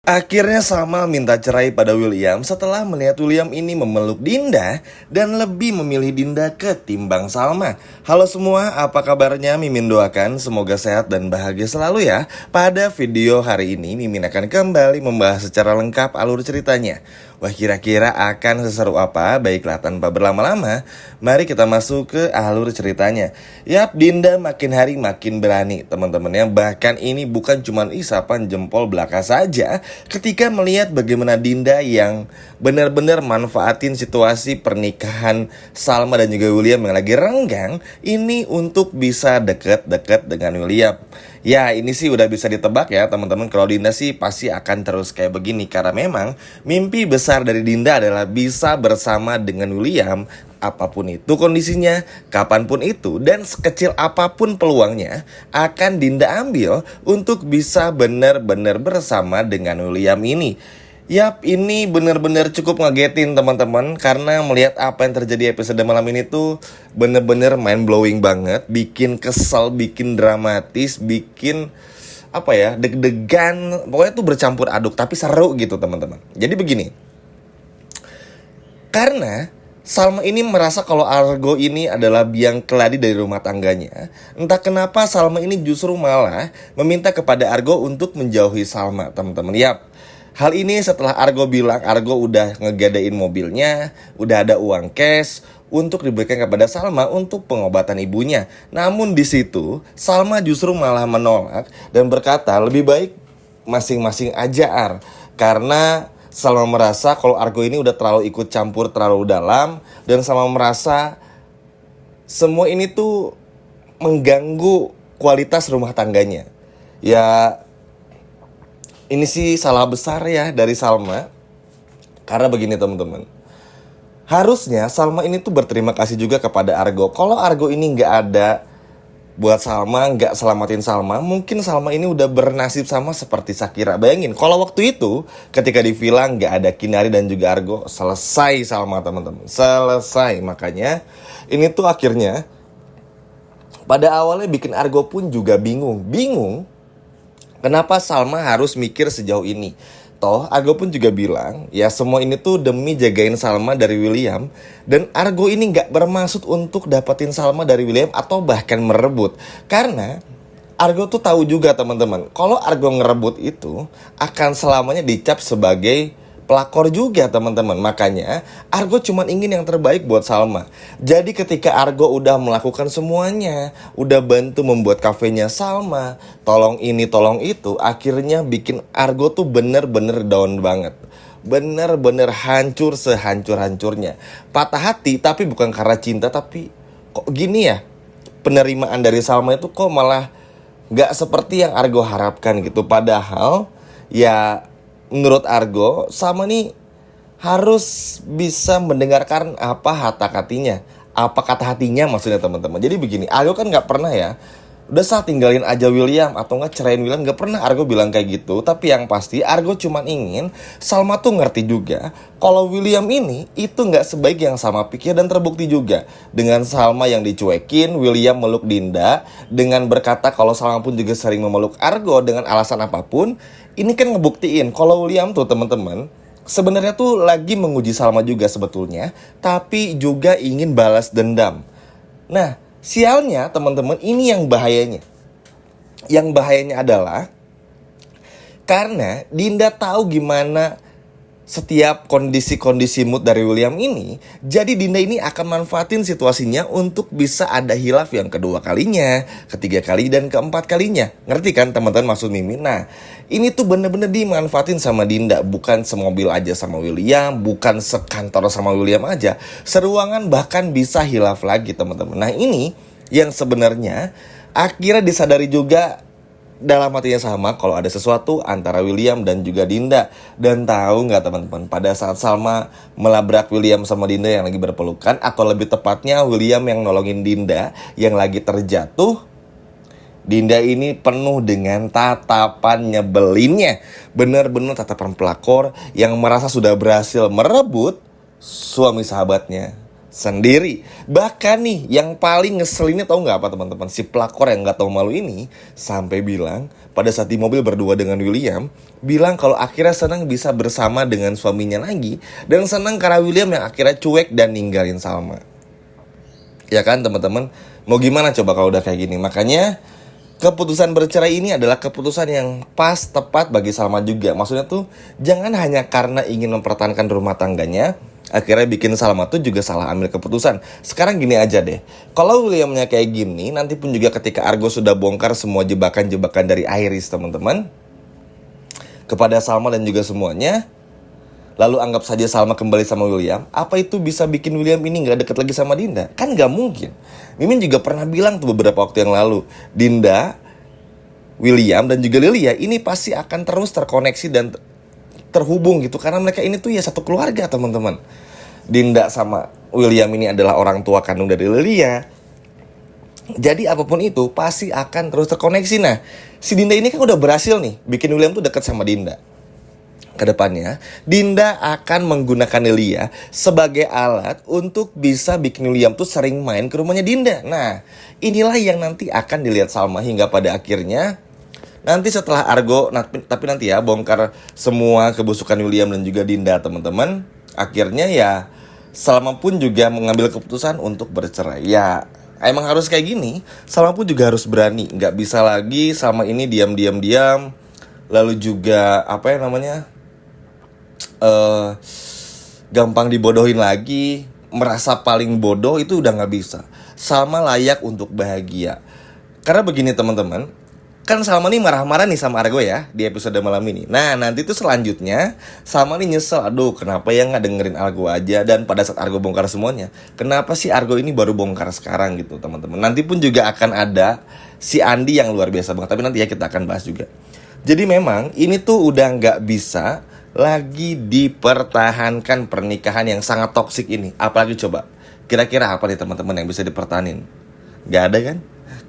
Akhirnya Salma minta cerai pada William setelah melihat William ini memeluk Dinda dan lebih memilih Dinda ketimbang Salma. Halo semua, apa kabarnya? Mimin doakan semoga sehat dan bahagia selalu ya. Pada video hari ini Mimin akan kembali membahas secara lengkap alur ceritanya. Wah, kira-kira akan seseru apa? Baiklah, tanpa berlama-lama, mari kita masuk ke alur ceritanya. Yap, Dinda makin hari makin berani teman-teman ya. Bahkan ini bukan cuma isapan jempol belaka saja ketika melihat bagaimana Dinda yang benar-benar manfaatin situasi pernikahan Salma dan juga William yang lagi renggang ini untuk bisa deket-deket dengan William. Ya, ini sih udah bisa ditebak ya teman-teman, kalau Dinda sih pasti akan terus kayak begini karena memang mimpi besar dari Dinda adalah bisa bersama dengan William apapun itu kondisinya, kapanpun itu, dan sekecil apapun peluangnya akan Dinda ambil untuk bisa benar-benar bersama dengan William ini. Yap, ini bener-bener cukup ngagetin teman-teman karena melihat apa yang terjadi episode malam ini tuh bener-bener mind blowing banget, bikin kesel, bikin dramatis, bikin apa ya, deg-degan, pokoknya tuh bercampur aduk tapi seru gitu teman-teman. Jadi begini, karena Salma ini merasa kalau Argo ini adalah biang keladi dari rumah tangganya. Entah kenapa Salma ini justru malah meminta kepada Argo untuk menjauhi Salma, teman-teman. Yap, hal ini setelah Argo bilang Argo udah ngegadein mobilnya, udah ada uang cash untuk diberikan kepada Salma untuk pengobatan ibunya. Namun di situ Salma justru malah menolak dan berkata lebih baik masing-masing aja karena Salma merasa kalau Argo ini udah terlalu ikut campur terlalu dalam dan Salma merasa semua ini tuh mengganggu kualitas rumah tangganya. Ya, ini sih salah besar ya dari Salma. Karena begini teman-teman, harusnya Salma ini tuh berterima kasih juga kepada Argo. Kalau Argo ini nggak ada buat Salma, nggak selamatin Salma, mungkin Salma ini udah bernasib sama seperti Shakira. Bayangin kalau waktu itu ketika di villa nggak ada Kinari dan juga Argo, selesai Salma teman-teman, selesai. Makanya ini tuh akhirnya pada awalnya bikin Argo pun juga bingung kenapa Salma harus mikir sejauh ini. Toh Argo pun juga bilang ya semua ini tuh demi jagain Salma dari William. Dan Argo ini gak bermaksud untuk dapetin Salma dari William atau bahkan merebut. Karena Argo tuh tahu juga teman-teman, kalau Argo ngerebut itu akan selamanya dicap sebagai pelakor juga teman-teman. Makanya Argo cuma ingin yang terbaik buat Salma. Jadi ketika Argo udah melakukan semuanya, udah bantu membuat kafenya Salma, tolong ini tolong itu, akhirnya bikin Argo tuh bener-bener down banget, bener-bener hancur sehancur-hancurnya. Patah hati tapi bukan karena cinta, tapi kok gini ya, penerimaan dari Salma itu kok malah gak seperti yang Argo harapkan gitu. Padahal ya menurut Argo, Salma nih harus bisa mendengarkan apa kata hatinya maksudnya teman-teman. Jadi begini, Argo kan nggak pernah ya, udah saat tinggalin aja William atau nggak cerain William, nggak pernah Argo bilang kayak gitu. Tapi yang pasti Argo cuma ingin Salma tuh ngerti juga kalau William ini itu nggak sebaik yang Salma pikir. Dan terbukti juga dengan Salma yang dicuekin, William meluk Dinda dengan berkata kalau Salma pun juga sering memeluk Argo dengan alasan apapun. Ini kan ngebuktiin kalau William tuh teman-teman sebenarnya tuh lagi menguji Salma juga sebetulnya, tapi juga ingin balas dendam. Nah, sialnya teman-teman, ini yang bahayanya. Yang bahayanya adalah karena Dinda tahu gimana setiap kondisi-kondisi mood dari William ini, jadi Dinda ini akan manfaatin situasinya untuk bisa ada hilaf yang kedua kalinya, ketiga kali, dan keempat kalinya. Ngerti kan teman-teman maksud Mimin? Nah, ini tuh bener-bener dimanfaatin sama Dinda. Bukan semobil aja sama William, bukan sekantor sama William aja, seruangan bahkan bisa hilaf lagi teman-teman. Nah, ini yang sebenarnya akhirnya disadari juga dalam hatinya sama kalau ada sesuatu antara William dan juga Dinda. Dan tahu nggak teman-teman, pada saat Salma melabrak William sama Dinda yang lagi berpelukan, atau lebih tepatnya William yang nolongin Dinda yang lagi terjatuh, Dinda ini penuh dengan tatapan nyebelinnya. Bener-bener tatapan pelakor yang merasa sudah berhasil merebut suami sahabatnya sendiri. Bahkan nih yang paling ngeselinnya tahu nggak apa teman-teman? Si pelakor yang nggak tahu malu ini sampai bilang pada saat di mobil berdua dengan William, bilang kalau akhirnya senang bisa bersama dengan suaminya lagi, dan senang karena William yang akhirnya cuek dan ninggalin Salma. Ya kan teman-teman? Mau gimana coba kalau udah kayak gini? Makanya keputusan bercerai ini adalah keputusan yang pas, tepat bagi Salma juga. Maksudnya tuh jangan hanya karena ingin mempertahankan rumah tangganya, akhirnya bikin Salma tuh juga salah ambil keputusan. Sekarang gini aja deh, kalau Williamnya kayak gini, nanti pun juga ketika Argo sudah bongkar semua jebakan-jebakan dari Iris teman-teman, kepada Salma dan juga semuanya, lalu anggap saja Salma kembali sama William, apa itu bisa bikin William ini gak deket lagi sama Dinda? Kan gak mungkin. Mimin juga pernah bilang tuh beberapa waktu yang lalu, Dinda, William, dan juga Lilia ini pasti akan terus terkoneksi dan terhubung gitu. Karena mereka ini tuh ya satu keluarga teman-teman. Dinda sama William ini adalah orang tua kandung dari Lilia. Jadi apapun itu pasti akan terus terkoneksi. Nah, si Dinda ini kan udah berhasil nih bikin William tuh deket sama Dinda. Kedepannya, Dinda akan menggunakan Lilia sebagai alat untuk bisa bikin William tuh sering main ke rumahnya Dinda. Nah, inilah yang nanti akan dilihat Salma hingga pada akhirnya nanti setelah Argo, tapi nanti ya bongkar semua kebusukan William dan juga Dinda teman-teman. Akhirnya ya Salma pun juga mengambil keputusan untuk bercerai. Ya emang harus kayak gini. Salma pun juga harus berani. Nggak bisa lagi Salma ini diam. Lalu juga apa ya namanya? Gampang dibodohin lagi, merasa paling bodoh, itu udah gak bisa. Salma layak untuk bahagia. Karena begini teman-teman, kan Salma nih marah-marah nih sama Argo ya di episode malam ini. Nah nanti tuh selanjutnya Salma nih nyesel, aduh kenapa ya gak dengerin Argo aja. Dan pada saat Argo bongkar semuanya, kenapa sih Argo ini baru bongkar sekarang gitu teman-teman. Nanti pun juga akan ada si Andi yang luar biasa banget, tapi nanti ya kita akan bahas juga. Jadi memang ini tuh udah gak bisa lagi dipertahankan pernikahan yang sangat toksik ini. Apalagi coba, kira-kira apa nih teman-teman yang bisa dipertahanin? Gak ada kan?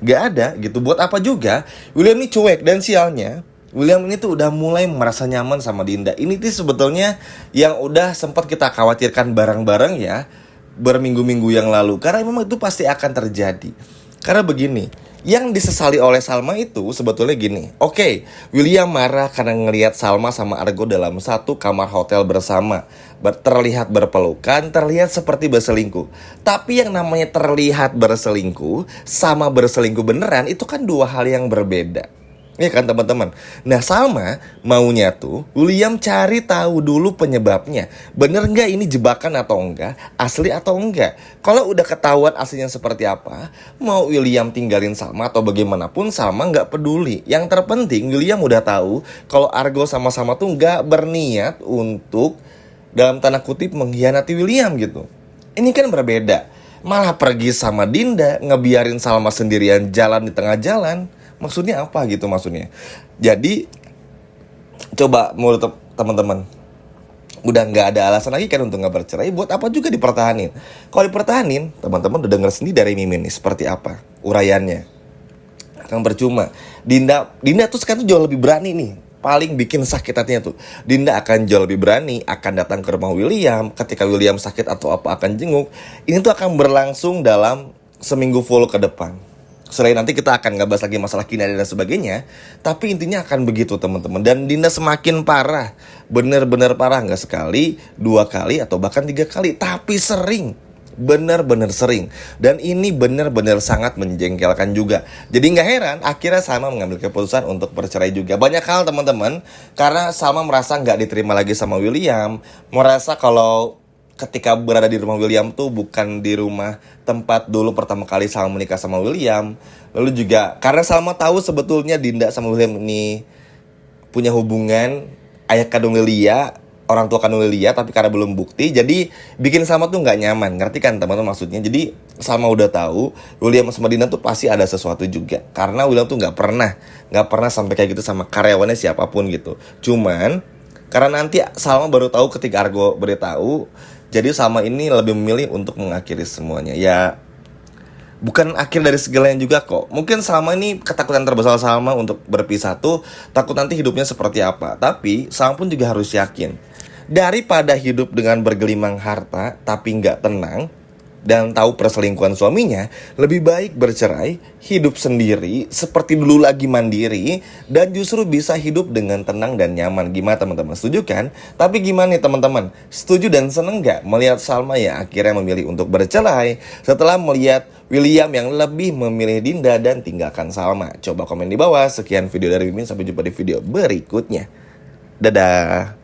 Gak ada gitu. Buat apa juga William ini cuek. Dan sialnya William ini tuh udah mulai merasa nyaman sama Dinda. Ini tuh sebetulnya yang udah sempat kita khawatirkan bareng-bareng ya berminggu-minggu yang lalu. Karena memang itu pasti akan terjadi. Karena begini, yang disesali oleh Salma itu sebetulnya gini. Oke, William marah karena ngelihat Salma sama Argo dalam satu kamar hotel bersama, terlihat berpelukan, terlihat seperti berselingkuh. Tapi yang namanya terlihat berselingkuh sama berselingkuh beneran itu kan dua hal yang berbeda. Ya kan teman-teman. Nah Salma maunya tuh William cari tahu dulu penyebabnya. Bener nggak ini jebakan atau enggak, asli atau enggak. Kalau udah ketahuan aslinya seperti apa, mau William tinggalin Salma atau bagaimanapun Salma nggak peduli. Yang terpenting William udah tahu kalau Argo sama-sama tuh nggak berniat untuk dalam tanda kutip mengkhianati William gitu. Ini kan berbeda. Malah pergi sama Dinda, ngebiarin Salma sendirian jalan di tengah jalan. Maksudnya apa gitu maksudnya. Jadi coba menurut teman-teman, udah gak ada alasan lagi kan untuk gak bercerai. Buat apa juga dipertahanin. Kalau dipertahanin, teman-teman udah denger sendiri dari Mimin nih seperti apa uraiannya. Akan percuma. Dinda tuh sekarang tuh jauh lebih berani nih. Paling bikin sakit hatinya tuh, Dinda akan jauh lebih berani, akan datang ke rumah William. Ketika William sakit atau apa akan jenguk. Ini tuh akan berlangsung dalam seminggu full ke depan. Selain nanti kita akan nggak bahas lagi masalah kinerja dan sebagainya, tapi intinya akan begitu teman-teman. Dan Dinda semakin parah, bener-bener parah, nggak sekali, 2 kali atau bahkan 3 kali, tapi sering, bener-bener sering. Dan ini bener-bener sangat menjengkelkan juga. Jadi nggak heran akhirnya Salma mengambil keputusan untuk bercerai juga. Banyak hal teman-teman, karena Salma merasa nggak diterima lagi sama William, merasa kalau ketika berada di rumah William tuh bukan di rumah tempat dulu pertama kali Salma menikah sama William. Lalu juga karena Salma tahu sebetulnya Dinda sama William ini punya hubungan ayah kandung Lilia, orang tua kandung Lilia, tapi karena belum bukti, jadi bikin Salma tuh nggak nyaman. Ngerti kan teman-teman maksudnya? Jadi Salma udah tahu William sama Dinda tuh pasti ada sesuatu juga. Karena William tuh nggak pernah sampai kayak gitu sama karyawannya siapapun gitu. Cuman karena nanti Salma baru tahu ketika Argo beritahu. Jadi Salma ini lebih memilih untuk mengakhiri semuanya. Ya bukan akhir dari segalanya juga kok. Mungkin Salma ini ketakutan terbesar Salma untuk berpisah tuh takut nanti hidupnya seperti apa. Tapi Salma pun juga harus yakin, daripada hidup dengan bergelimang harta tapi nggak tenang, dan tahu perselingkuhan suaminya, lebih baik bercerai, hidup sendiri, seperti dulu lagi mandiri, dan justru bisa hidup dengan tenang dan nyaman. Gimana teman-teman? Setuju kan? Tapi gimana nih teman-teman? Setuju dan seneng gak melihat Salma yang akhirnya memilih untuk bercerai setelah melihat William yang lebih memilih Dinda dan tinggalkan Salma? Coba komen di bawah. Sekian video dari Mimin, sampai jumpa di video berikutnya. Dadah!